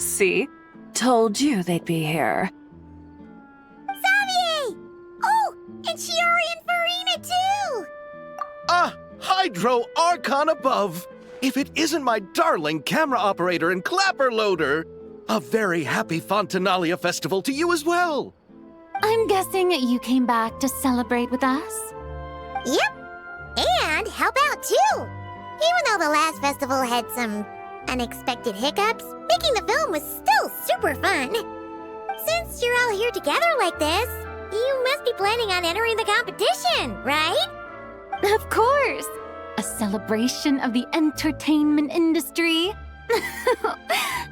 See? Told you they'd be here. Xavier! Oh, and Shiori and Farina too! Ah, Hydro Archon above! If it isn't my darling camera operator and clapper loader! A very happy Fontinalia festival to you as well! I'm guessing you came back to celebrate with us? Yep, and help out too! Even though the last festival had some unexpected hiccups, making the film was still super fun. Since you're all here together like this, you must be planning on entering the competition, right? Of course! A celebration of the entertainment industry.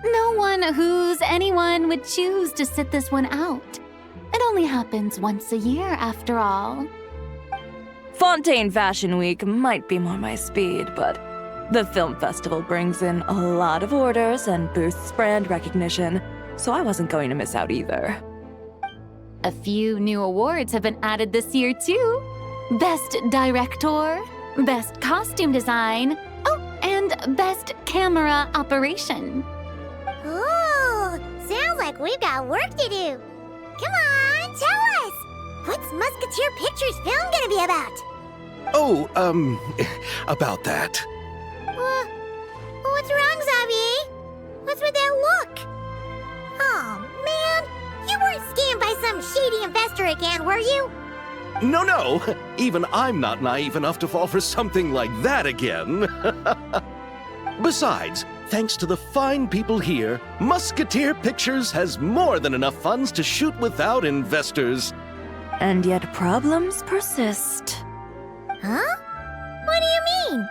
No one who's anyone would choose to sit this one out. It only happens once a year, after all. Fontaine Fashion Week might be more my speed, but the film festival brings in a lot of orders and boosts brand recognition, so I wasn't going to miss out either. A few new awards have been added this year, too. Best Director, Best Costume Design, oh, and Best Camera Operation. Ooh, sounds like we've got work to do. Come on, tell us! What's Musketeer Pictures film gonna be about? Oh, about that. What's wrong, Xavier? What's with that look? Oh, man, you weren't scammed by some shady investor again, were you? No, even I'm not naive enough to fall for something like that again. Besides, thanks to the fine people here, Musketeer Pictures has more than enough funds to shoot without investors. And yet problems persist. Huh? What do you mean?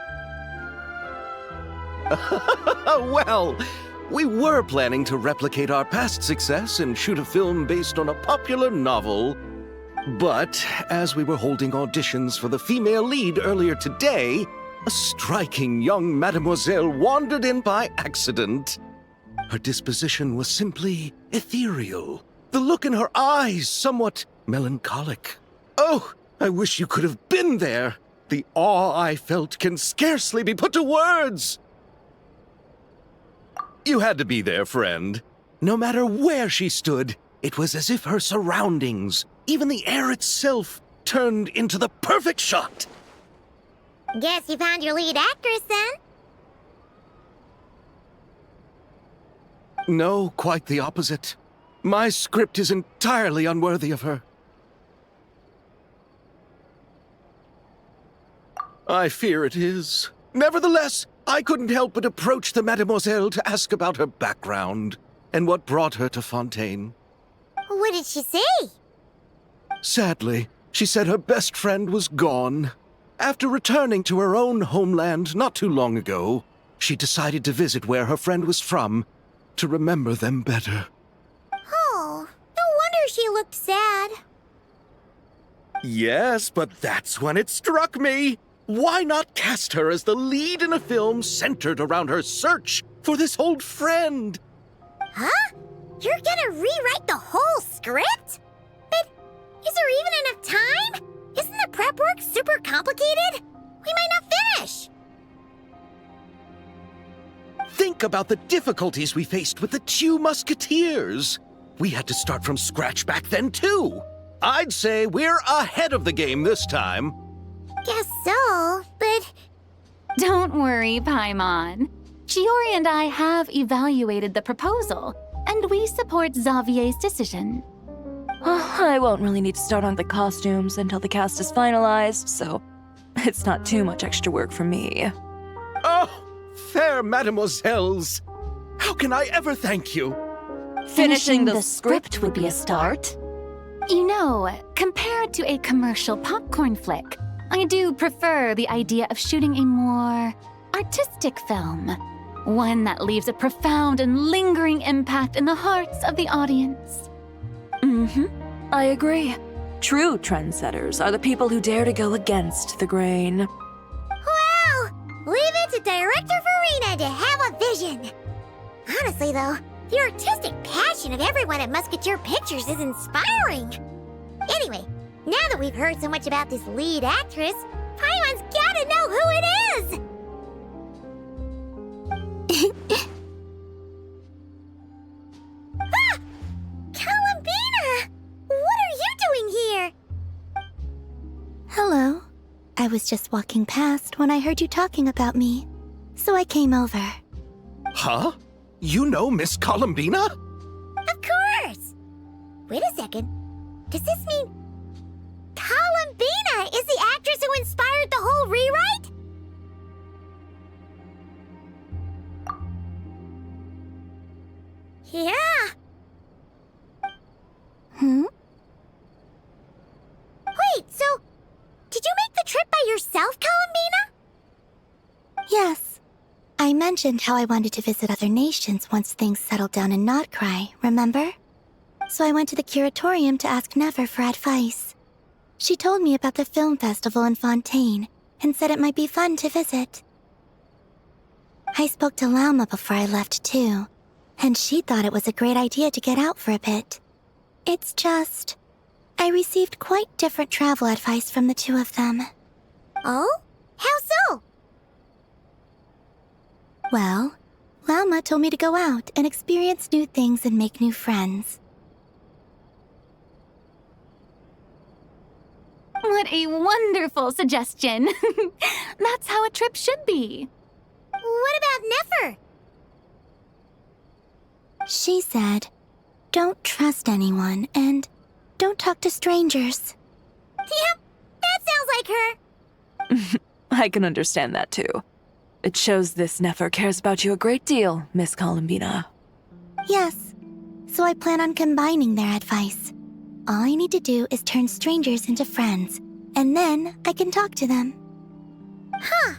Well, we were planning to replicate our past success and shoot a film based on a popular novel. But as we were holding auditions for the female lead earlier today, a striking young mademoiselle wandered in by accident. Her disposition was simply ethereal, the look in her eyes somewhat melancholic. Oh, I wish you could have been there. The awe I felt can scarcely be put to words. You had to be there, friend. No matter where she stood, it was as if her surroundings, even the air itself, turned into the perfect shot. Guess you found your lead actress, then? No, quite the opposite. My script is entirely unworthy of her. I fear it is. Nevertheless, I couldn't help but approach the mademoiselle to ask about her background and what brought her to Fontaine. What did she say? Sadly, she said her best friend was gone. After returning to her own homeland not too long ago, she decided to visit where her friend was from to remember them better. Oh, no wonder she looked sad. Yes, but that's when it struck me. Why not cast her as the lead in a film centered around her search for this old friend? Huh? You're gonna rewrite the whole script? But is there even enough time? Isn't the prep work super complicated? We might not finish. Think about the difficulties we faced with the two Musketeers. We had to start from scratch back then, too. I'd say we're ahead of the game this time. Guess so, but... Don't worry, Paimon. Shiori and I have evaluated the proposal, and we support Xavier's decision. I won't really need to start on the costumes until the cast is finalized, so it's not too much extra work for me. Oh, fair mademoiselles. How can I ever thank you? Finishing the script would be a start. You know, compared to a commercial popcorn flick, I do prefer the idea of shooting a more artistic film. One that leaves a profound and lingering impact in the hearts of the audience. I agree. True trendsetters are the people who dare to go against the grain. Well, leave it to Director Farina to have a vision. Honestly, though, the artistic passion of everyone at Musketeer Pictures is inspiring. Anyway, now that we've heard so much about this lead actress, Paimon's gotta know who it is! I was just walking past when I heard you talking about me, so I came over. Huh? You know Miss Columbina? Of course! Wait a second. Does this mean Columbina is the actress who inspired the whole rewrite? Yeah. Wait, so did you make the trip by yourself, Columbina? Yes. I mentioned how I wanted to visit other nations once things settled down in Notcry, remember? So I went to the curatorium to ask Never for advice. She told me about the film festival in Fontaine and said it might be fun to visit. I spoke to Lauma before I left too, and she thought it was a great idea to get out for a bit. It's just, I received quite different travel advice from the two of them. Oh? How so? Well, Lauma told me to go out and experience new things and make new friends. What a wonderful suggestion. That's how a trip should be. What about Nefer? She said, don't trust anyone and don't talk to strangers. Yep, that sounds like her. I can understand that too. It shows this Nefer cares about you a great deal, Miss Columbina. Yes, so I plan on combining their advice. All I need to do is turn strangers into friends, and then I can talk to them. Huh,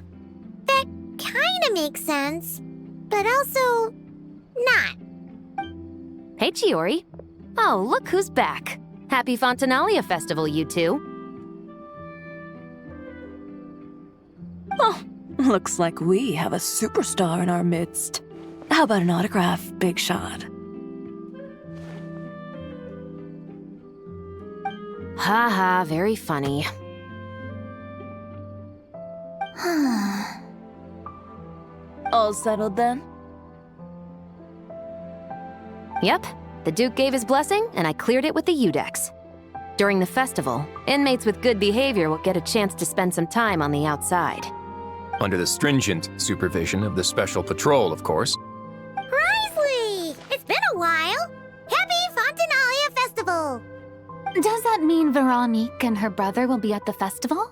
that kinda makes sense, but also not. Hey, Chiori. Oh, look who's back. Happy Fontinalia Festival, you two. Oh, looks like we have a superstar in our midst. How about an autograph, Big Shot? Haha, very funny. All settled then? Yep, the Duke gave his blessing, and I cleared it with the Udex. During the festival, inmates with good behavior will get a chance to spend some time on the outside. Under the stringent supervision of the Special Patrol, of course. Risley! It's been a while! Happy Fontinalia Festival! Does that mean Veronique and her brother will be at the festival?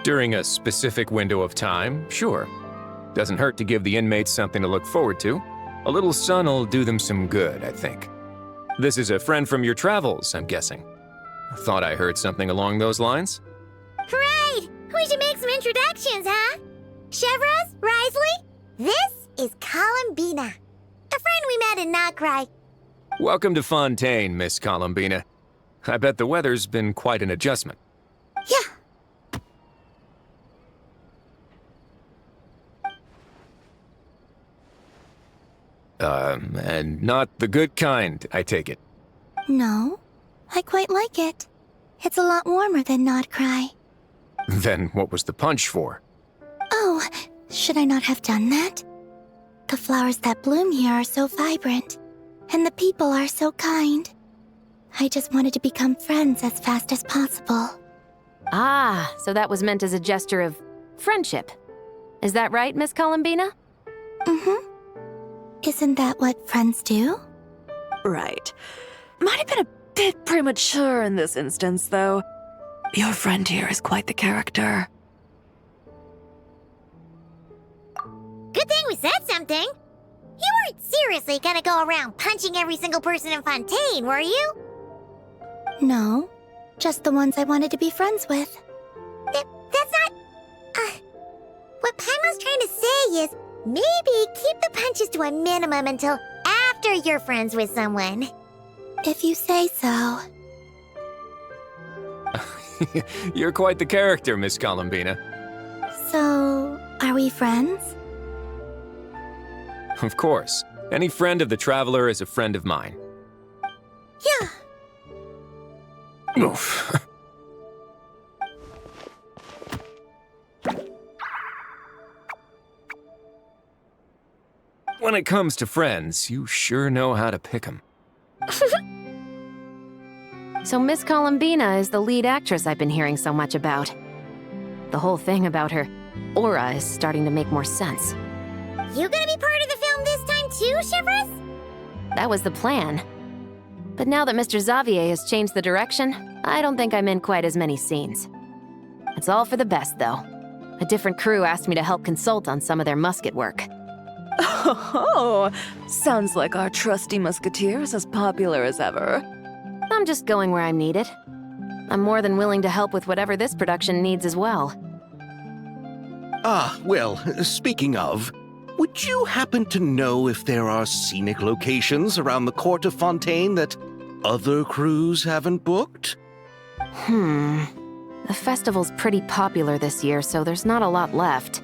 During a specific window of time, sure. Doesn't hurt to give the inmates something to look forward to. A little sun'll do them some good, I think. This is a friend from your travels, I'm guessing. Thought I heard something along those lines. Right! We should make some introductions, huh? Chevros, Risley, this is Columbina, a friend we met in Notcry. Welcome to Fontaine, Miss Columbina. I bet the weather's been quite an adjustment. Yeah. And not the good kind, I take it. No, I quite like it. It's a lot warmer than Notcry. Then what was the punch for? Oh, should I not have done that? The flowers that bloom here are so vibrant, and the people are so kind. I just wanted to become friends as fast as possible. Ah, so that was meant as a gesture of friendship. Is that right, Miss Columbina? Mm-hmm. Isn't that what friends do? Right. Might have been a bit premature in this instance, though. Your friend here is quite the character. Good thing we said something. You weren't seriously gonna go around punching every single person in Fontaine, were you? No, just the ones I wanted to be friends with. That's not... what Paimon's trying to say is, maybe keep the punches to a minimum until after you're friends with someone. If you say so. You're quite the character, Miss Columbina. So, are we friends? Of course. Any friend of the Traveler is a friend of mine. Yeah. Oof. When it comes to friends, you sure know how to pick 'em. So Miss Columbina is the lead actress I've been hearing so much about. The whole thing about her aura is starting to make more sense. You gonna be part of the film this time too, Shivers? That was the plan. But now that Mr. Xavier has changed the direction, I don't think I'm in quite as many scenes. It's all for the best, though. A different crew asked me to help consult on some of their musket work. Oh, sounds like our trusty musketeer is as popular as ever. I'm just going where I'm needed. I'm more than willing to help with whatever this production needs as well. Ah, well, speaking of, would you happen to know if there are scenic locations around the court of Fontaine that other crews haven't booked? The festival's pretty popular this year, so there's not a lot left.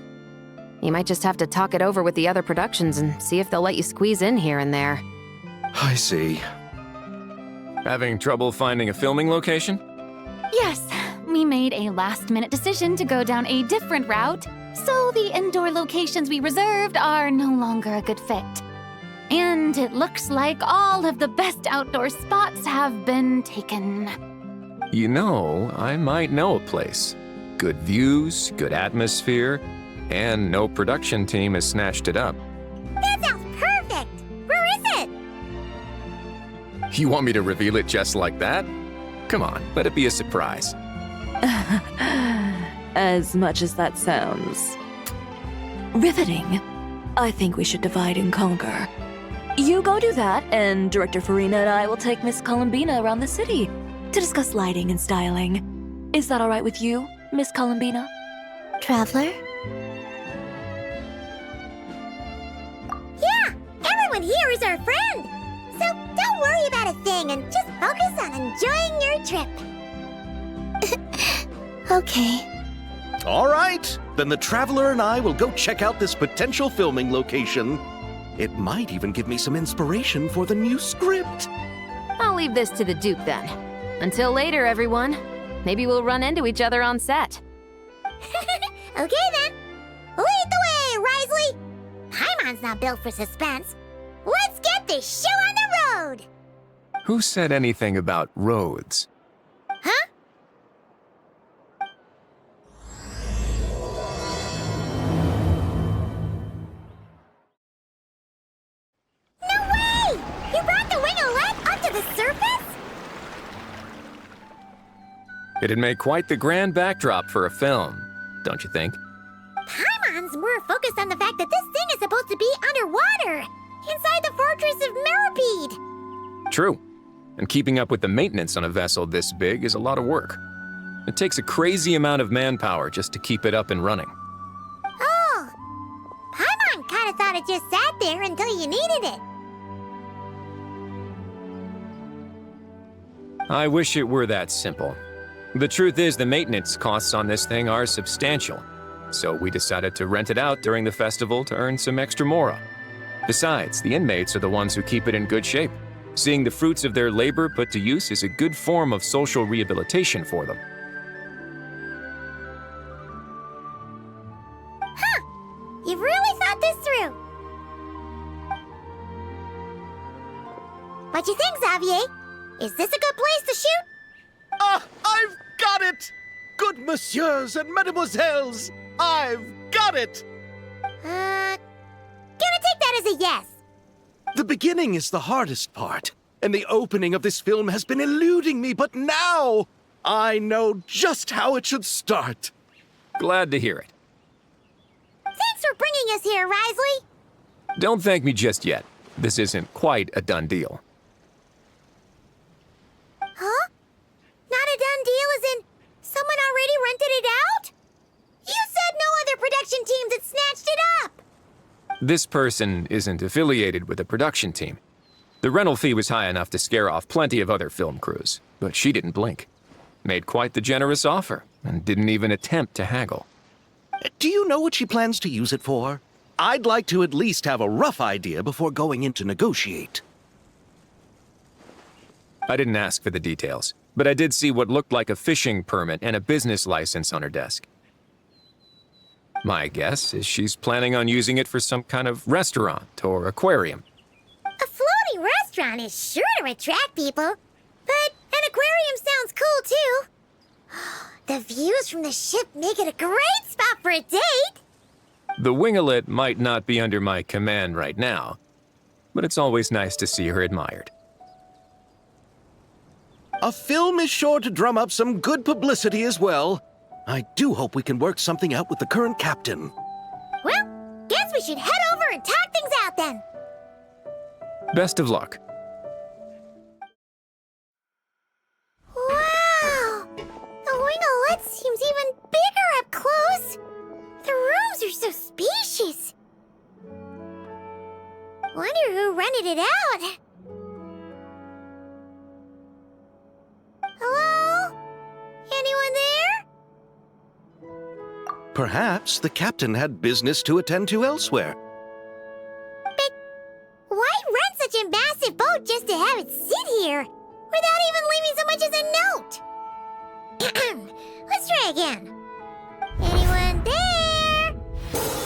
You might just have to talk it over with the other productions and see if they'll let you squeeze in here and there. I see. Having trouble finding a filming location? Yes, we made a last-minute decision to go down a different route, so the indoor locations we reserved are no longer a good fit. And it looks like all of the best outdoor spots have been taken. You know, I might know a place. Good views, good atmosphere, and no production team has snatched it up. That sounds perfect! Where is it? You want me to reveal it just like that? Come on, let it be a surprise. As much as that sounds riveting, I think we should divide and conquer. You go do that, and Director Farina and I will take Miss Columbina around the city to discuss lighting and styling. Is that all right with you, Miss Columbina? Traveler? Yeah, everyone here is our friend. So don't worry about a thing and just focus on enjoying your trip. Okay. All right, then the Traveler and I will go check out this potential filming location. It might even give me some inspiration for the new script. I'll leave this to the Duke then. Until later, everyone. Maybe we'll run into each other on set. Okay then. Lead the way, Risley. Paimon's not built for suspense. Let's get this show on the road. Who said anything about roads? Huh? No way! You brought the wing-o-let up to the surface? It'd make quite the grand backdrop for a film, don't you think? Paimon's more focused on the fact that this thing is supposed to be underwater, inside the fortress of Meripede. True. And keeping up with the maintenance on a vessel this big is a lot of work. It takes a crazy amount of manpower just to keep it up and running. Oh, Paimon kind of thought it just sat there until you needed it. I wish it were that simple. The truth is the maintenance costs on this thing are substantial, so we decided to rent it out during the festival to earn some extra mora. Besides, the inmates are the ones who keep it in good shape. Seeing the fruits of their labor put to use is a good form of social rehabilitation for them. Huh, you've really thought this through. What you think, Xavier? Is this a good place to shoot? Ah, I've got it! Good messieurs and mesdemoiselles, I've got it! Gonna take that as a yes. The beginning is the hardest part, and the opening of this film has been eluding me, but now I know just how it should start. Glad to hear it. Thanks for bringing us here, Risley. Don't thank me just yet. This isn't quite a done deal. Huh? Not a done deal as in someone already rented it out? You said no other production teams had snatched it up. This person isn't affiliated with a production team. The rental fee was high enough to scare off plenty of other film crews, but she didn't blink. Made quite the generous offer, and didn't even attempt to haggle. Do you know what she plans to use it for? I'd like to at least have a rough idea before going in to negotiate. I didn't ask for the details, but I did see what looked like a fishing permit and a business license on her desk. My guess is she's planning on using it for some kind of restaurant or aquarium. A floating restaurant is sure to attract people, but an aquarium sounds cool too. The views from the ship make it a great spot for a date! The winglet might not be under my command right now, but it's always nice to see her admired. A film is sure to drum up some good publicity as well. I do hope we can work something out with the current captain. Well, guess we should head over and talk things out then. Best of luck. Wow! The winglet seems even bigger up close. The rooms are so spacious. Wonder who rented it out. Hello? Anyone there? Perhaps the captain had business to attend to elsewhere. But why rent such a massive boat just to have it sit here without even leaving so much as a note? Let's try again. Anyone there?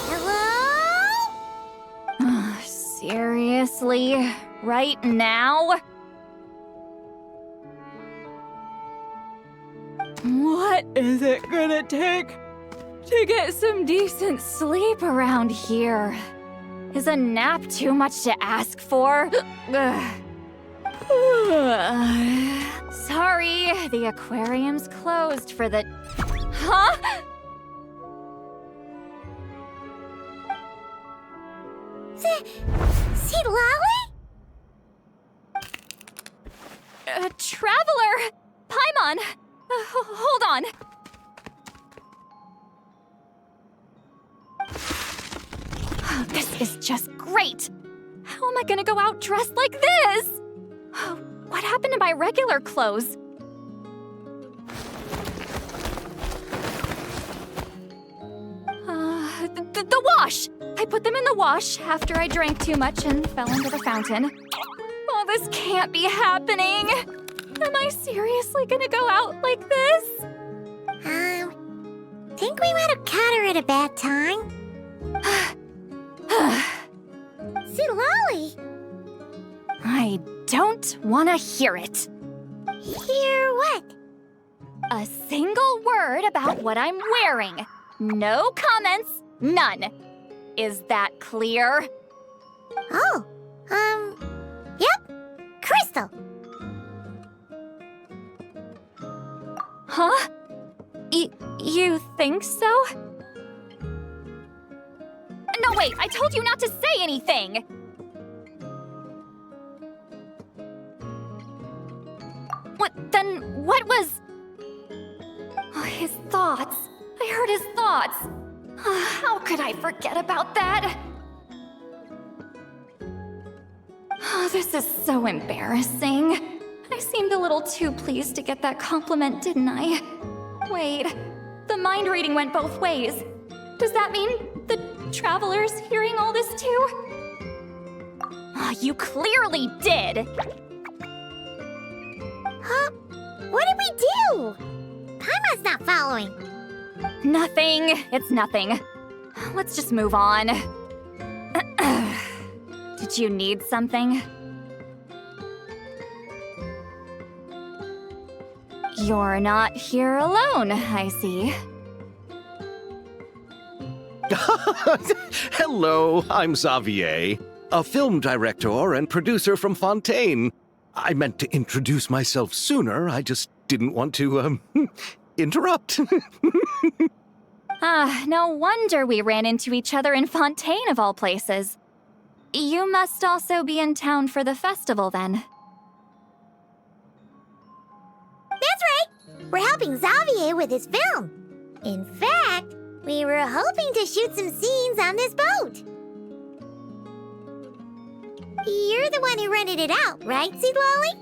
Hello? Seriously? Right now? What is it gonna take to get some decent sleep around here? Is a nap too much to ask for? Sorry, the aquarium's closed for the... Huh? See Lolly? Traveler! Paimon! Hold on. This is just great! How am I gonna go out dressed like this? What happened to my regular clothes? The wash! I put them in the wash after I drank too much and fell into the fountain. Oh, this can't be happening! Am I seriously gonna go out like this? Think we might have caught her at a bad time. See Lolly? I don't want to hear it. Hear what? A single word about what I'm wearing. No comments, none. Is that clear? Oh, yep. Crystal. Huh? You think so? No, wait, I told you not to say anything! What was... Oh, his thoughts. I heard his thoughts. How could I forget about that? Oh, this is so embarrassing. I seemed a little too pleased to get that compliment, didn't I? Wait, the mind reading went both ways. Does that mean the traveler's hearing all this too? Oh, you clearly did! Huh? What did we do? Paimon's not following. Nothing. It's nothing. Let's just move on. Did you need something? You're not here alone, I see. Hello, I'm Xavier, a film director and producer from Fontaine. I meant to introduce myself sooner, I just didn't want to, interrupt. No wonder we ran into each other in Fontaine of all places. You must also be in town for the festival then. That's right! We're helping Xavier with his film. In fact, we were hoping to shoot some scenes on this boat. You're the one who rented it out, right, Seed Lolly?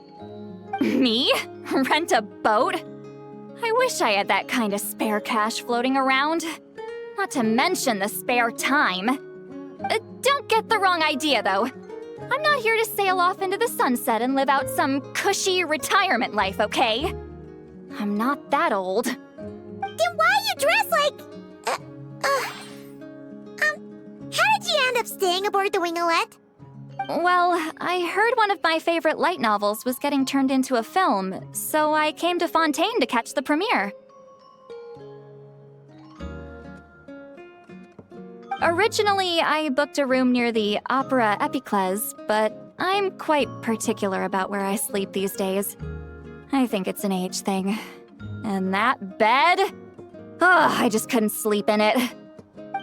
Me? Rent a boat? I wish I had that kind of spare cash floating around. Not to mention the spare time. Don't get the wrong idea, though. I'm not here to sail off into the sunset and live out some cushy retirement life, okay? I'm not that old. Then why are you dressed like... how did you end up staying aboard the Winglet? Well, I heard one of my favorite light novels was getting turned into a film, so I came to Fontaine to catch the premiere. Originally, I booked a room near the Opera Epicles, but I'm quite particular about where I sleep these days. I think it's an age thing. And that bed? Oh, I just couldn't sleep in it.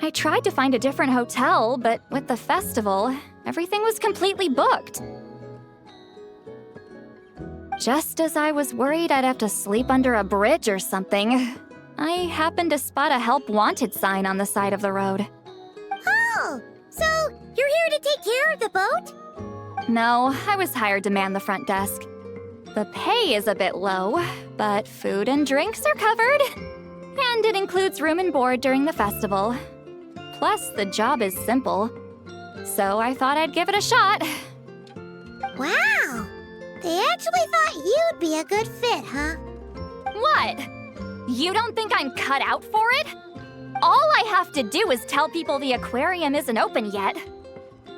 I tried to find a different hotel, but with the festival, everything was completely booked. Just as I was worried I'd have to sleep under a bridge or something, I happened to spot a help wanted sign on the side of the road. Oh, so you're here to take care of the boat? No, I was hired to man the front desk. The pay is a bit low, but food and drinks are covered. And it includes room and board during the festival. Plus, the job is simple. So I thought I'd give it a shot. Wow! They actually thought you'd be a good fit, huh? What? You don't think I'm cut out for it? All I have to do is tell people the aquarium isn't open yet.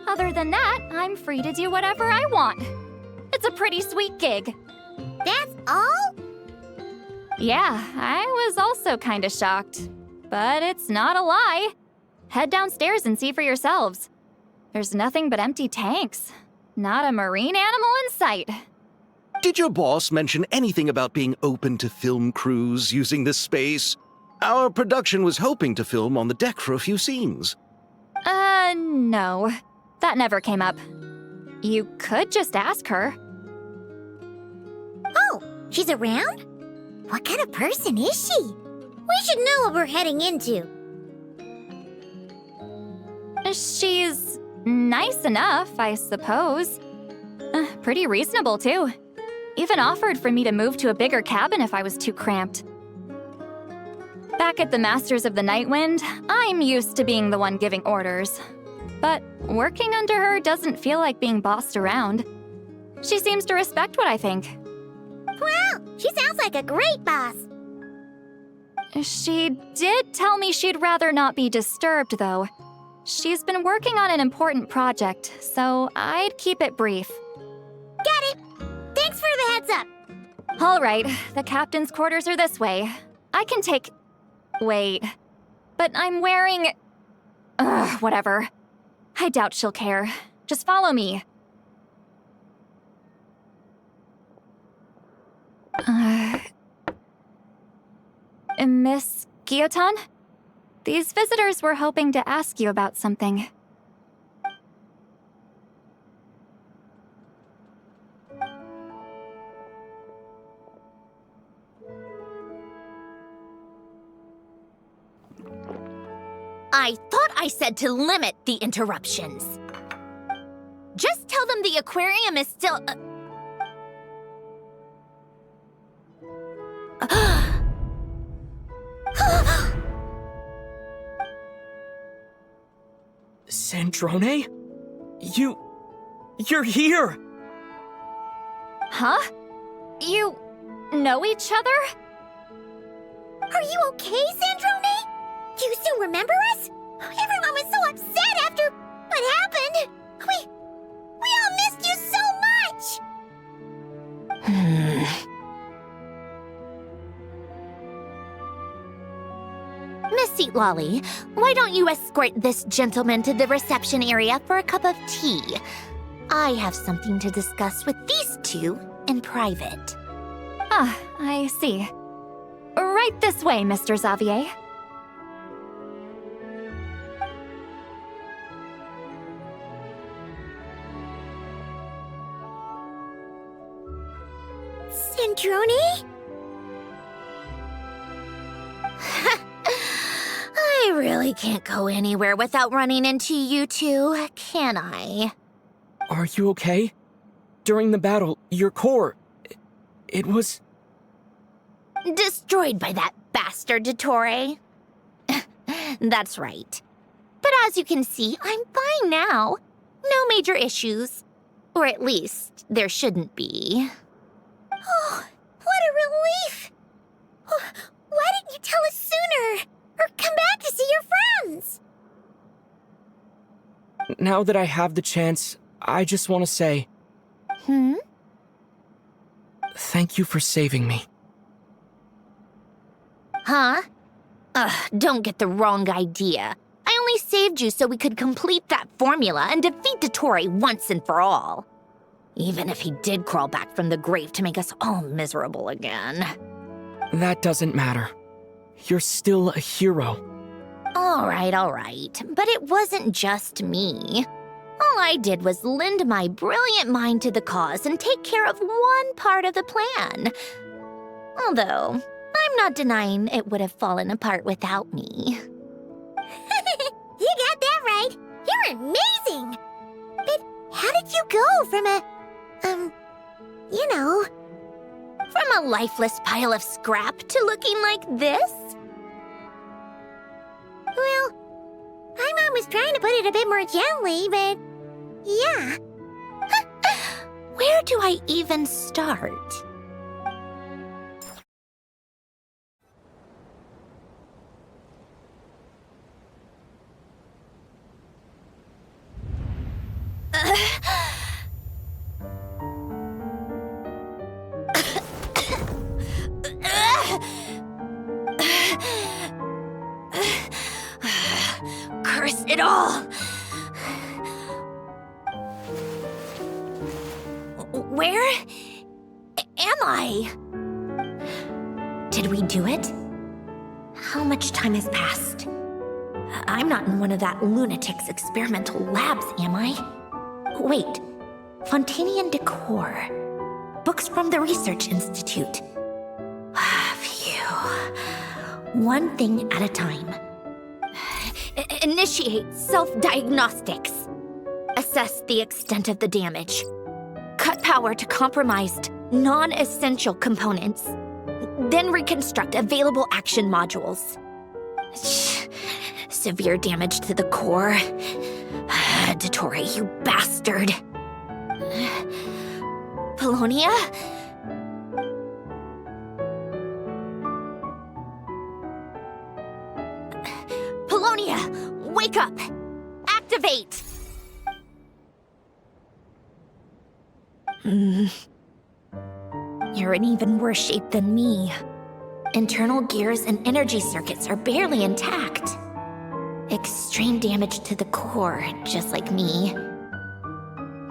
Other than that, I'm free to do whatever I want. It's a pretty sweet gig. That's all? Yeah, I was also kinda shocked. But it's not a lie. Head downstairs and see for yourselves. There's nothing but empty tanks. Not a marine animal in sight. Did your boss mention anything about being open to film crews using this space? Our production was hoping to film on the deck for a few scenes. No. That never came up. You could just ask her. Oh, she's around? What kind of person is she? We should know what we're heading into. She's nice enough, I suppose. Pretty reasonable, too. Even offered for me to move to a bigger cabin if I was too cramped. Back at the Masters of the Night Wind, I'm used to being the one giving orders. But working under her doesn't feel like being bossed around. She seems to respect what I think. Wow, she sounds like a great boss. She did tell me she'd rather not be disturbed, though. She's been working on an important project, so I'd keep it brief. Got it. Thanks for the heads up. All right, the captain's quarters are this way. I can take... Wait. But I'm wearing... whatever. I doubt she'll care. Just follow me. Miss Guillotin? These visitors were hoping to ask you about something. I thought I said to limit the interruptions. Just tell them the aquarium is still... Sandrone? You're here! Huh? You know each other? Are you okay, Sandrone? Do you still remember us? Everyone was so upset after what happened. We all missed you so much. Miss Seat Lolly, why don't you escort this gentleman to the reception area for a cup of tea? I have something to discuss with these two in private. Ah, I see. Right this way, Mr. Xavier. Sandrone? I really can't go anywhere without running into you two, can I? Are you okay? During the battle, your core... It was... Destroyed by that bastard Dottore. That's right. But as you can see, I'm fine now. No major issues. Or at least, there shouldn't be. Oh, what a relief! Why didn't you tell us sooner? Or come back to see your friends? Now that I have the chance, I just want to say... Thank you for saving me. Huh? Don't get the wrong idea. I only saved you so we could complete that formula and defeat Dottore once and for all. Even if he did crawl back from the grave to make us all miserable again. That doesn't matter. You're still a hero. All right. But it wasn't just me. All I did was lend my brilliant mind to the cause and take care of one part of the plan. Although, I'm not denying it would have fallen apart without me. You got that right. You're amazing. But how did you go from From a lifeless pile of scrap to looking like this? Well, my mom was trying to put it a bit more gently, but yeah. Where do I even start? Curse it all! Where am I? Did we do it? How much time has passed? I'm not in one of that lunatic's experimental labs, am I? Wait, Fontinalia decor. Books from the Research Institute. Phew. One thing at a time. Initiate self-diagnostics. Assess the extent of the damage. Cut power to compromised, non-essential components. Then reconstruct available action modules. Severe damage to the core. Dottore, you bastard. Polonia? Polonia, wake up! Activate! You're in even worse shape than me. Internal gears and energy circuits are barely intact. Extreme damage to the core, just like me.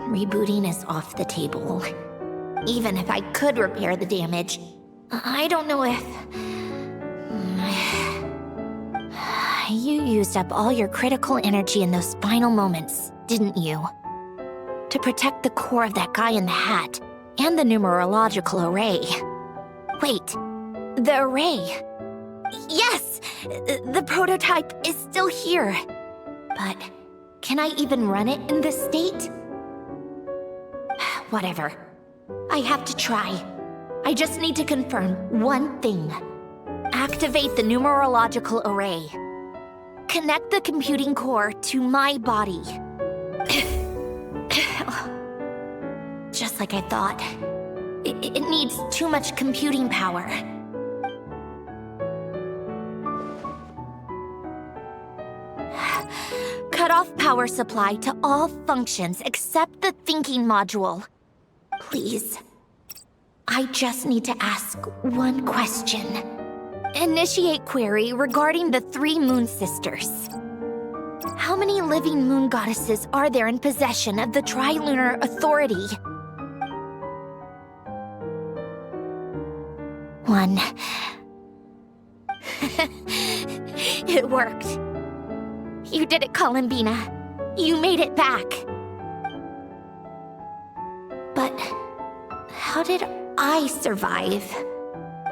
Rebooting is off the table. Even if I could repair the damage, I don't know if... You used up all your critical energy in those final moments, didn't you? To protect the core of that guy in the hat, and the numerological array. Wait, the array. Yes! The prototype is still here. But can I even run it in this state? Whatever. I have to try. I just need to confirm one thing. Activate the numerological array. Connect the computing core to my body. Just like I thought. It needs too much computing power. Cut off power supply to all functions except the thinking module. Please. I just need to ask one question. Initiate query regarding the 3 moon sisters. How many living moon goddesses are there in possession of the Trilunar Authority? 1. It worked. You did it, Columbina. You made it back. But how did I survive?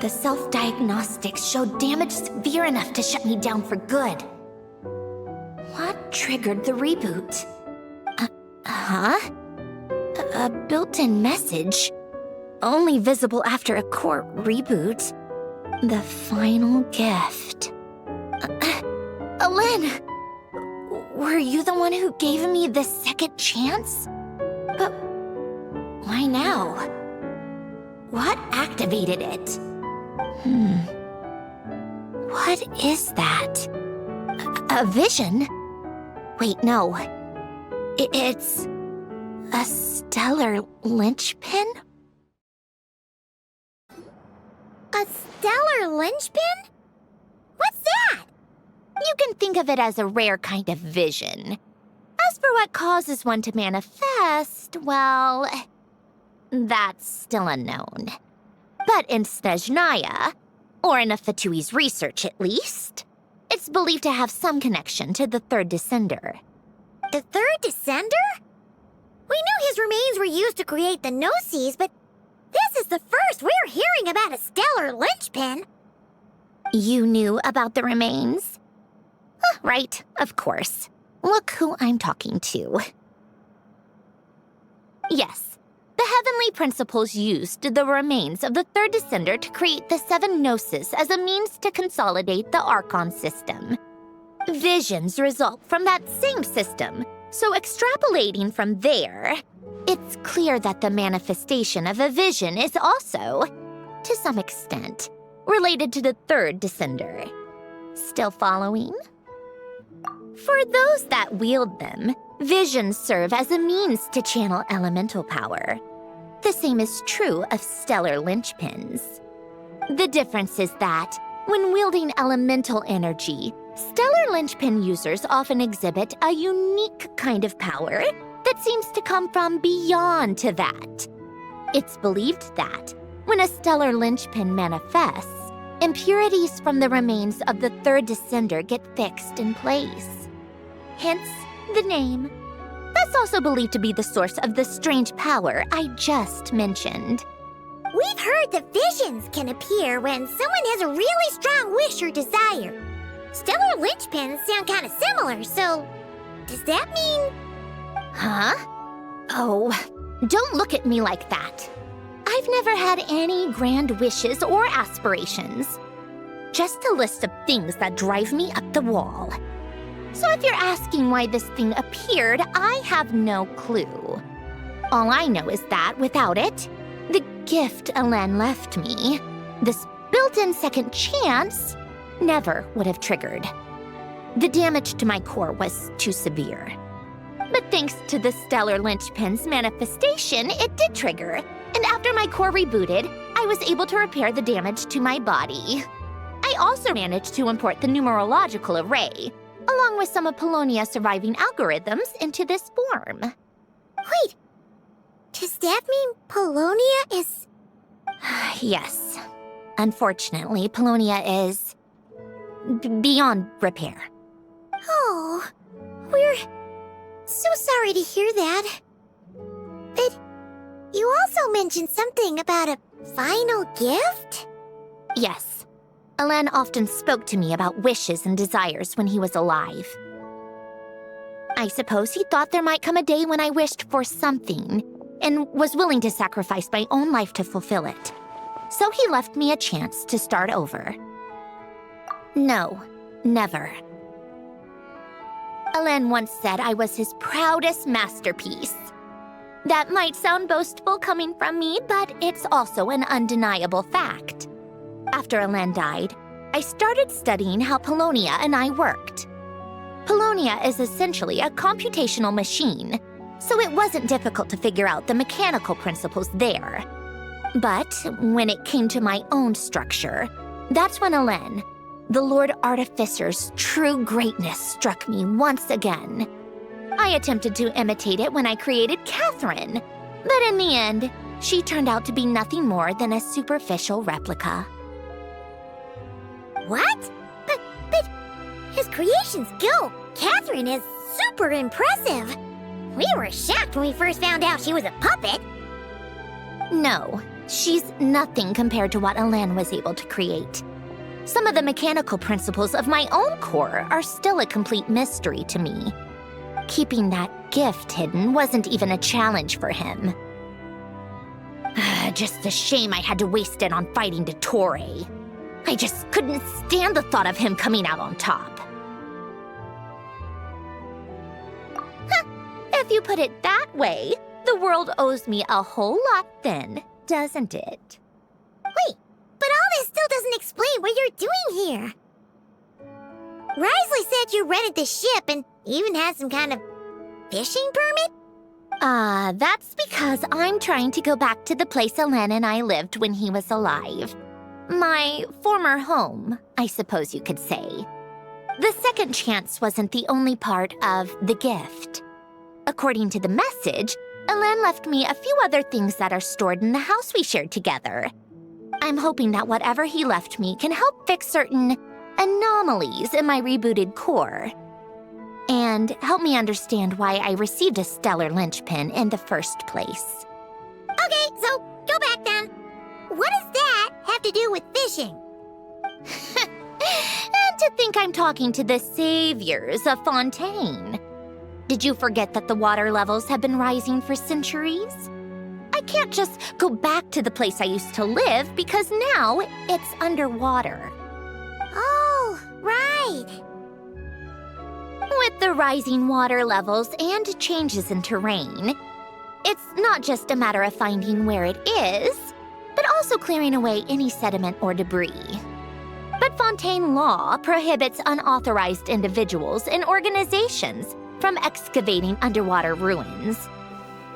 The self-diagnostics showed damage severe enough to shut me down for good. What triggered the reboot? A built-in message? Only visible after a core reboot. The final gift. Alin! Were you the one who gave me this second chance? But why now? What activated it? What is that? A vision? Wait, no. It's a stellar linchpin? A stellar linchpin? What's that? You can think of it as a rare kind of vision. As for what causes one to manifest, well, that's still unknown. But in Snezhnaya, or in Afatui's research at least, it's believed to have some connection to the third descender. The third descender? We knew his remains were used to create the Gnosis, but this is the first we're hearing about a stellar linchpin. You knew about the remains? Right, of course. Look who I'm talking to. Yes, the heavenly principles used the remains of the third descender to create the 7 Gnosis as a means to consolidate the Archon system. Visions result from that same system, so extrapolating from there, it's clear that the manifestation of a vision is also, to some extent, related to the third descender. Still following? For those that wield them, visions serve as a means to channel elemental power. The same is true of stellar linchpins. The difference is that, when wielding elemental energy, stellar linchpin users often exhibit a unique kind of power that seems to come from beyond to that. It's believed that, when a stellar linchpin manifests, impurities from the remains of the third descender get fixed in place. Hence, the name. That's also believed to be the source of the strange power I just mentioned. We've heard that visions can appear when someone has a really strong wish or desire. Stellar linchpins sound kind of similar, so does that mean... Huh? Oh, don't look at me like that. I've never had any grand wishes or aspirations. Just a list of things that drive me up the wall. So if you're asking why this thing appeared, I have no clue. All I know is that without it, the gift Elen left me, this built-in second chance, never would have triggered. The damage to my core was too severe. But thanks to the stellar linchpin's manifestation, it did trigger. And after my core rebooted, I was able to repair the damage to my body. I also managed to import the numerological array, along with some of Polonia's surviving algorithms, into this form. Wait, does that mean Polonia is... Yes. Unfortunately, Polonia is... beyond repair. Oh, we're so sorry to hear that. But you also mentioned something about a final gift? Yes. Elen often spoke to me about wishes and desires when he was alive. I suppose he thought there might come a day when I wished for something, and was willing to sacrifice my own life to fulfill it. So he left me a chance to start over. No, never. Elen once said I was his proudest masterpiece. That might sound boastful coming from me, but it's also an undeniable fact. After Elen died, I started studying how Polonia and I worked. Polonia is essentially a computational machine, so it wasn't difficult to figure out the mechanical principles there. But when it came to my own structure, that's when Elen, the Lord Artificer's true greatness, struck me once again. I attempted to imitate it when I created Catherine, but in the end, she turned out to be nothing more than a superficial replica. What? But his creation skill, Catherine, is super impressive. We were shocked when we first found out she was a puppet. No, she's nothing compared to what Elen was able to create. Some of the mechanical principles of my own core are still a complete mystery to me. Keeping that gift hidden wasn't even a challenge for him. Just a shame I had to waste it on fighting Dottore. I just couldn't stand the thought of him coming out on top. If you put it that way, the world owes me a whole lot then, doesn't it? Wait, but all this still doesn't explain what you're doing here. Risley said you rented the ship and even had some kind of fishing permit? That's because I'm trying to go back to the place Elen and I lived when he was alive. My former home, I suppose you could say. The second chance wasn't the only part of the gift. According to the message, Alain left me a few other things that are stored in the house we shared together. I'm hoping that whatever he left me can help fix certain anomalies in my rebooted core. And help me understand why I received a stellar linchpin in the first place. Okay, so go back then. What does that have to do with fishing? And to think I'm talking to the saviors of Fontaine. Did you forget that the water levels have been rising for centuries? I can't just go back to the place I used to live because now it's underwater. Oh, right. With the rising water levels and changes in terrain, it's not just a matter of finding where it is, but also clearing away any sediment or debris. But Fontaine law prohibits unauthorized individuals and organizations from excavating underwater ruins.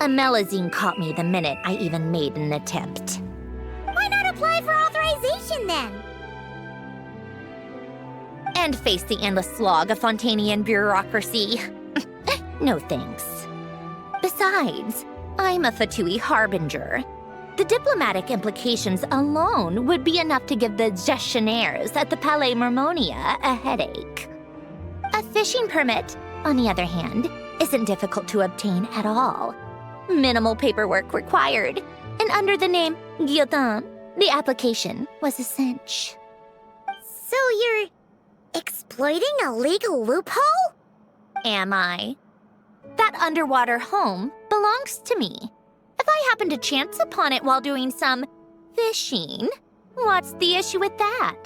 A Melazine caught me the minute I even made an attempt. Why not apply for authorization then? And face the endless slog of Fontainian bureaucracy. No thanks. Besides, I'm a Fatui harbinger. The diplomatic implications alone would be enough to give the gestionnaires at the Palais Mermonia a headache. A fishing permit, on the other hand, isn't difficult to obtain at all. Minimal paperwork required, and under the name Guillotin, the application was a cinch. So you're exploiting a legal loophole? Am I? That underwater home belongs to me. If I happen to chance upon it while doing some fishing, what's the issue with that?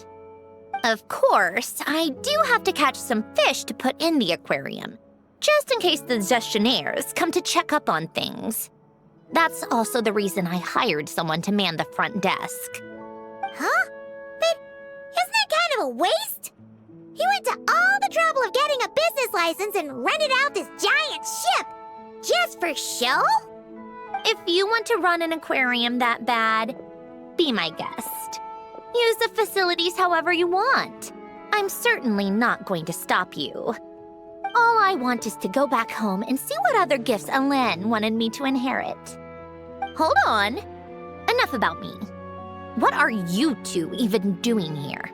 Of course, I do have to catch some fish to put in the aquarium, just in case the gestionnaires come to check up on things. That's also the reason I hired someone to man the front desk. Huh? But isn't that kind of a waste? He went to all the trouble of getting a business license and rented out this giant ship, just for show? If you want to run an aquarium that bad, be my guest. Use the facilities however you want. I'm certainly not going to stop you. All I want is to go back home and see what other gifts Alain wanted me to inherit. Hold on. Enough about me. What are you two even doing here?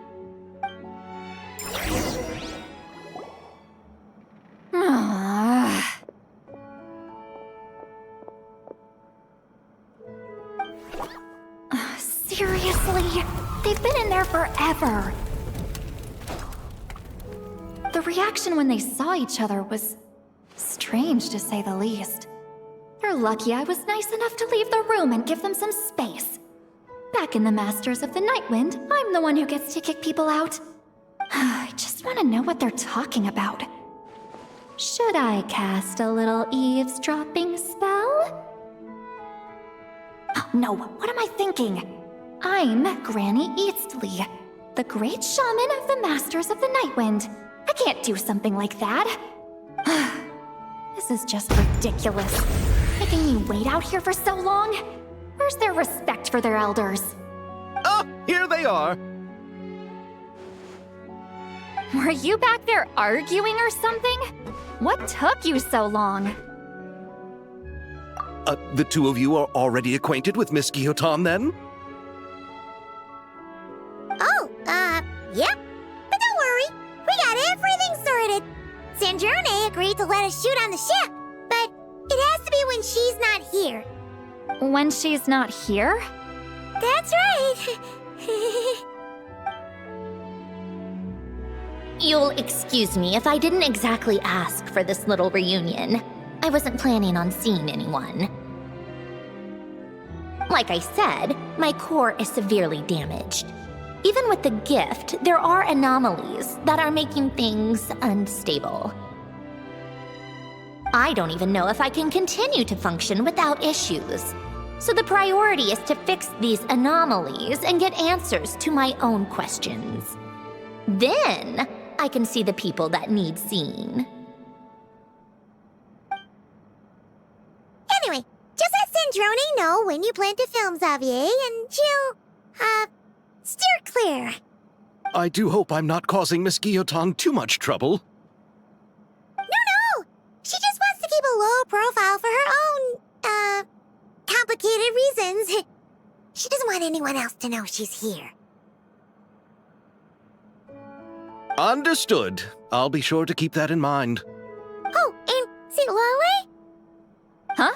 Seriously? They've been in there forever. The reaction when they saw each other was strange, to say the least. They're lucky I was nice enough to leave the room and give them some space. Back in the Masters of the Nightwind, I'm the one who gets to kick people out. I just want to know what they're talking about. Should I cast a little eavesdropping spell? Oh, no, what am I thinking? I'm Granny Eastley, the great shaman of the Masters of the Nightwind. I can't do something like that. This is just ridiculous. Making me wait out here for so long? Where's their respect for their elders? Ah, here they are. Were you back there arguing or something? What took you so long? The two of you are already acquainted with Miss Guillotin, then? Oh, yep. But don't worry, we got everything sorted. Sandrone agreed to let us shoot on the ship, but it has to be when she's not here. When she's not here? That's right. You'll excuse me if I didn't exactly ask for this little reunion. I wasn't planning on seeing anyone. Like I said, my core is severely damaged. Even with the gift, there are anomalies that are making things unstable. I don't even know if I can continue to function without issues. So the priority is to fix these anomalies and get answers to my own questions. Then, I can see the people that need seeing. Anyway, just let Sandrone know when you plan to film Xavier, and she'll, steer clear. I do hope I'm not causing Miss Guillotin too much trouble. No! She just wants to keep a low profile for her own, complicated reasons. She doesn't want anyone else to know she's here. Understood. I'll be sure to keep that in mind. Oh, and St. Lale? Huh?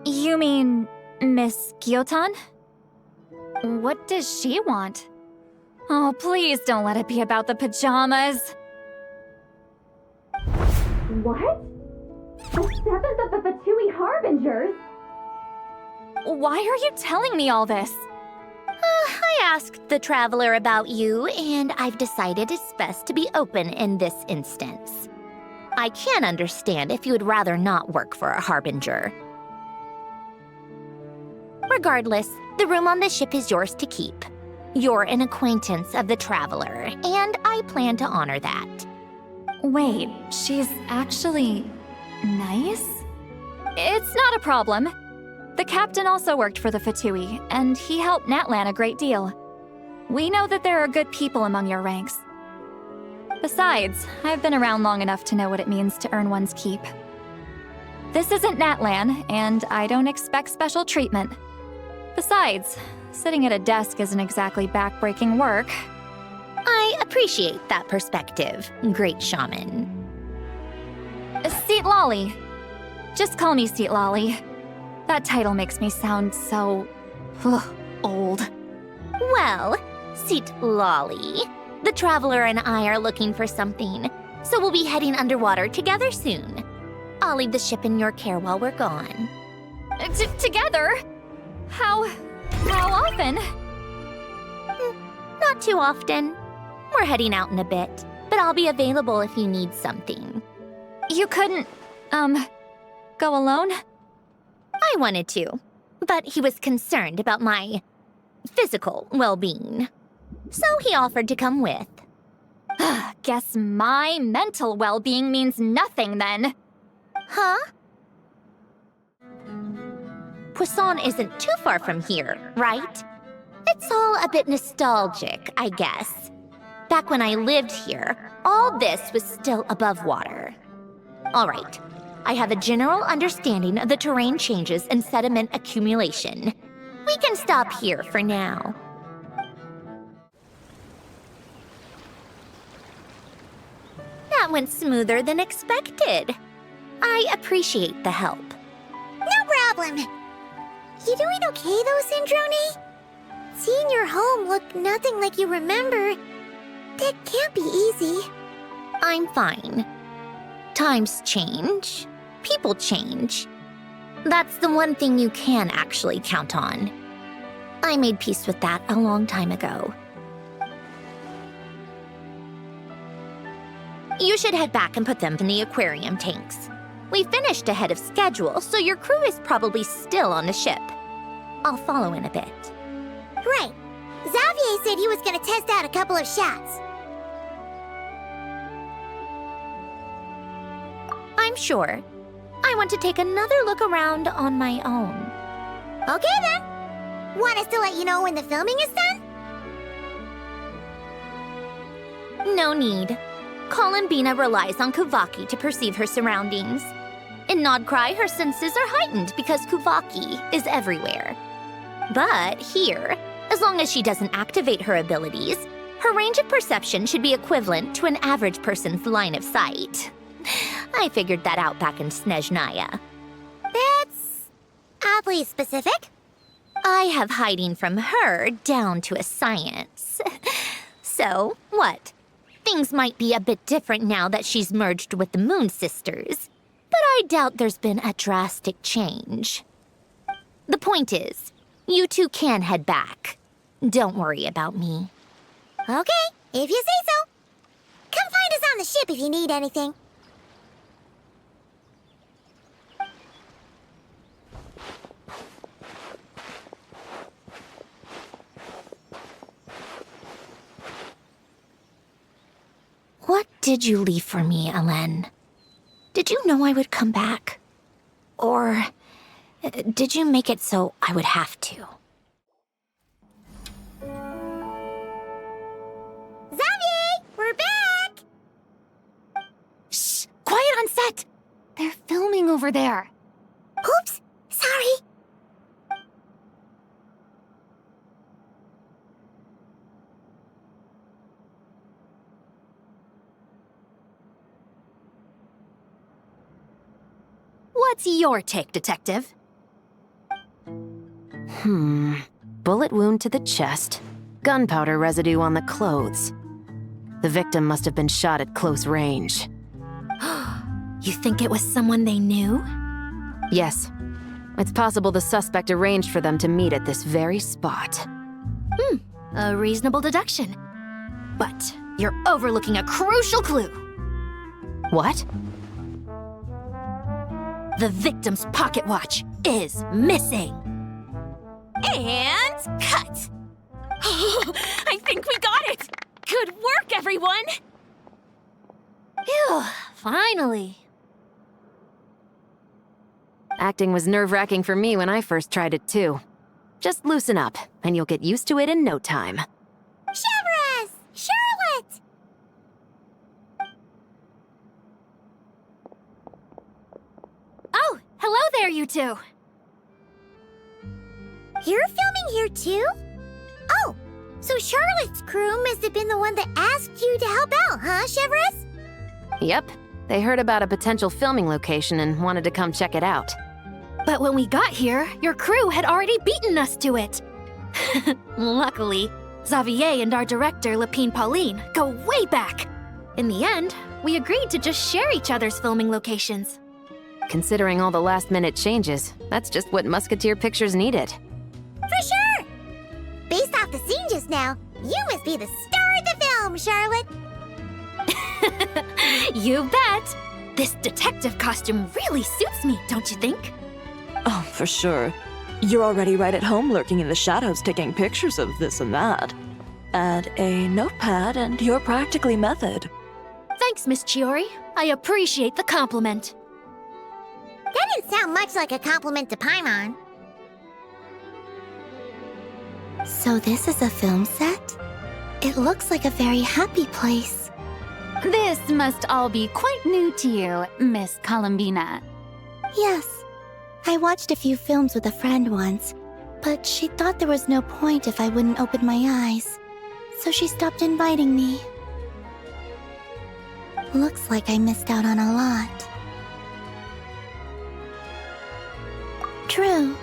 You mean Miss Guillotin? What does she want? Oh, please don't let it be about the pajamas. What? The 7th of the Fatui Harbingers? Why are you telling me all this? I asked the Traveler about you, and I've decided it's best to be open in this instance. I can understand if you would rather not work for a Harbinger. Regardless, the room on the ship is yours to keep. You're an acquaintance of the Traveler, and I plan to honor that. Wait, she's actually nice? It's not a problem. The captain also worked for the Fatui, and he helped Natlan a great deal. We know that there are good people among your ranks. Besides, I've been around long enough to know what it means to earn one's keep. This isn't Natlan, and I don't expect special treatment. Besides, sitting at a desk isn't exactly back-breaking work. I appreciate that perspective, great shaman. Seat Lolly. Just call me Seat Lolly. That title makes me sound so... old. Well, Seat Lolly, the Traveler and I are looking for something, so we'll be heading underwater together soon. I'll leave the ship in your care while we're gone. Together? How often? Not too often. We're heading out in a bit, but I'll be available if you need something. You couldn't, go alone? I wanted to, but he was concerned about my physical well-being. So he offered to come with. Guess my mental well-being means nothing then. Huh? Poisson isn't too far from here, right? It's all a bit nostalgic, I guess. Back when I lived here, all this was still above water. All right, I have a general understanding of the terrain changes and sediment accumulation. We can stop here for now. That went smoother than expected. I appreciate the help. No problem. You doing okay though, Syndrone? Seeing your home look nothing like you remember, that can't be easy. I'm fine. Times change. People change. That's the one thing you can actually count on. I made peace with that a long time ago. You should head back and put them in the aquarium tanks. We finished ahead of schedule, so your crew is probably still on the ship. I'll follow in a bit. Right. Xavier said he was gonna test out a couple of shots. I'm sure. I want to take another look around on my own. Okay then. Want us to let you know when the filming is done? No need. Columbina relies on Kuvaki to perceive her surroundings. In Nodcry, her senses are heightened because Kuvaki is everywhere. But here, as long as she doesn't activate her abilities, her range of perception should be equivalent to an average person's line of sight. I figured that out back in Snezhnaya. That's oddly specific. I have hiding from her down to a science. So, what? Things might be a bit different now that she's merged with the Moon Sisters, but I doubt there's been a drastic change. The point is, you two can head back. Don't worry about me. Okay, if you say so. Come find us on the ship if you need anything. What did you leave for me, Alen? Did you know I would come back? Or Did you make it so I would have to? Xavier, we're back! Shh! Quiet on set! They're filming over there. Oops, sorry. What's your take, Detective? Bullet wound to the chest. Gunpowder residue on the clothes. The victim must have been shot at close range. You think it was someone they knew? Yes. It's possible the suspect arranged for them to meet at this very spot. A reasonable deduction. But you're overlooking a crucial clue. What? The victim's pocket watch is missing. And cut! I think we got it! Good work, everyone! Phew, finally. Acting was nerve-wracking for me when I first tried it too. Just loosen up, and you'll get used to it in no time. Chevrus! Charlotte! Oh, hello there, you two. You're filming here too? Oh, so Charlotte's crew must have been the one that asked you to help out, huh, Chevrus? Yep. They heard about a potential filming location and wanted to come check it out. But when we got here, your crew had already beaten us to it. Luckily, Xavier and our director, Lapine Pauline, go way back. In the end, we agreed to just share each other's filming locations. Considering all the last-minute changes, that's just what Musketeer Pictures needed. For sure! Based off the scene just now, you must be the star of the film, Charlotte! You bet! This detective costume really suits me, don't you think? Oh, for sure. You're already right at home lurking in the shadows taking pictures of this and that. Add a notepad and you're practically method. Thanks, Miss Chiori. I appreciate the compliment. That didn't sound much like a compliment to Paimon. So this is a film set? It looks like a very happy place. This must all be quite new to you, Miss Columbina. Yes. I watched a few films with a friend once, but she thought there was no point if I wouldn't open my eyes. So she stopped inviting me. Looks like I missed out on a lot. True,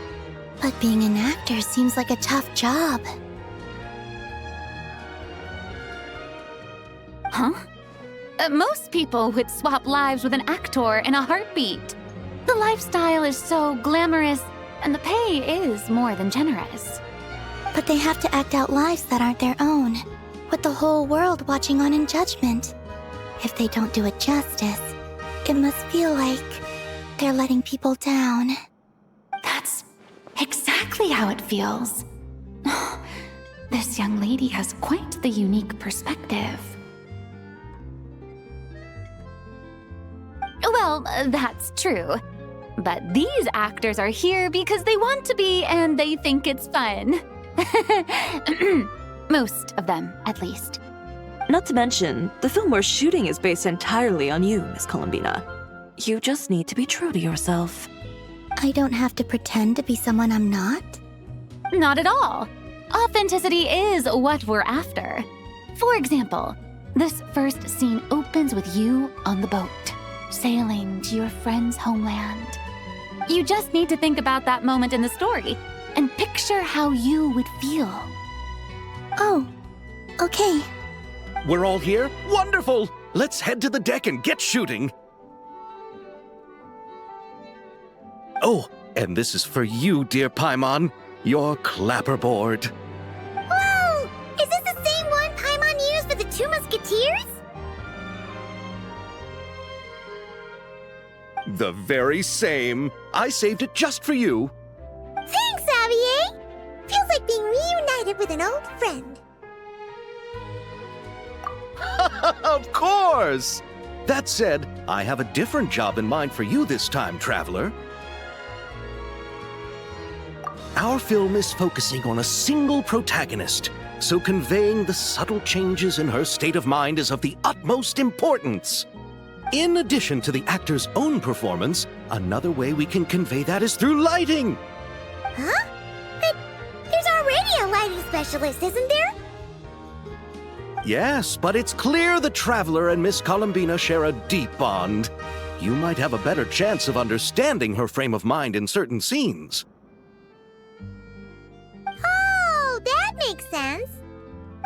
but being an actor seems like a tough job. Huh? Most people would swap lives with an actor in a heartbeat. The lifestyle is so glamorous, and the pay is more than generous. But they have to act out lives that aren't their own, with the whole world watching on in judgment. If they don't do it justice, it must feel like they're letting people down. That's exactly how it feels. This young lady has quite the unique perspective. Well, that's true. But these actors are here because they want to be and they think it's fun. Most of them, at least. Not to mention, the film we're shooting is based entirely on you, Miss Columbina. You just need to be true to yourself. I don't have to pretend to be someone I'm not? Not at all. Authenticity is what we're after. For example, this first scene opens with you on the boat, sailing to your friend's homeland. You just need to think about that moment in the story and picture how you would feel. Oh, okay. We're all here? Wonderful! Let's head to the deck and get shooting. Oh, and this is for you, dear Paimon, your clapperboard. Whoa! Is this the same one Paimon used for the Two Musketeers? The very same. I saved it just for you. Thanks, Xavier! Feels like being reunited with an old friend. Of course! That said, I have a different job in mind for you this time, traveler. Our film is focusing on a single protagonist, so conveying the subtle changes in her state of mind is of the utmost importance. In addition to the actor's own performance, another way we can convey that is through lighting. Huh? But there's already a lighting specialist, isn't there? Yes, but it's clear the Traveler and Miss Columbina share a deep bond. You might have a better chance of understanding her frame of mind in certain scenes. Oh, that makes sense.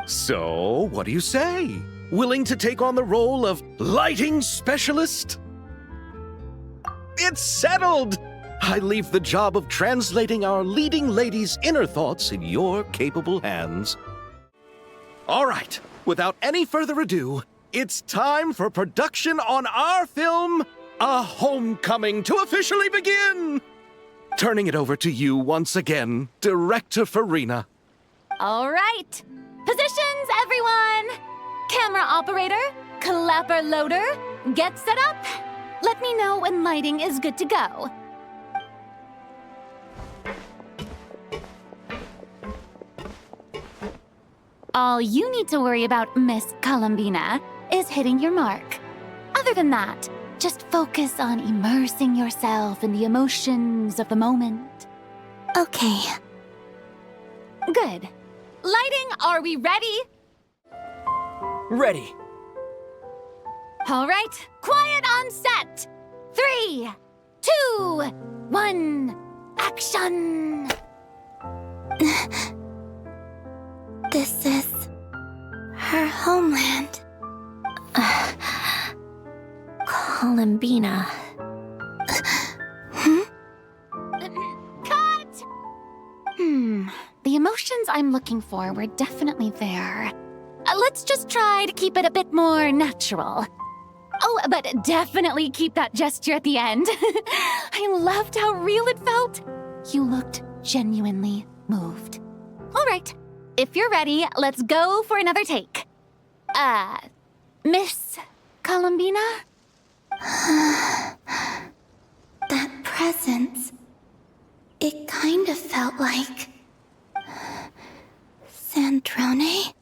So, what do you say? Willing to take on the role of lighting specialist? It's settled! I leave the job of translating our leading lady's inner thoughts in your capable hands. All right, without any further ado, it's time for production on our film, A Homecoming, to officially begin! Turning it over to you once again, Director Farina. All right. Positions, everyone! Camera operator, clapper loader, get set up. Let me know when lighting is good to go. All you need to worry about, Miss Columbina, is hitting your mark. Other than that, just focus on immersing yourself in the emotions of the moment. Okay. Good. Lighting, are we ready? Ready. All right, quiet on set. 3, 2, 1, action! This is her homeland. Columbina. Cut! The emotions I'm looking for were definitely there. Let's just try to keep it a bit more natural. Oh, but definitely keep that gesture at the end. I loved how real it felt. You looked genuinely moved. All right, if you're ready, let's go for another take. Miss Columbina? That presence, it kind of felt like Sandrone?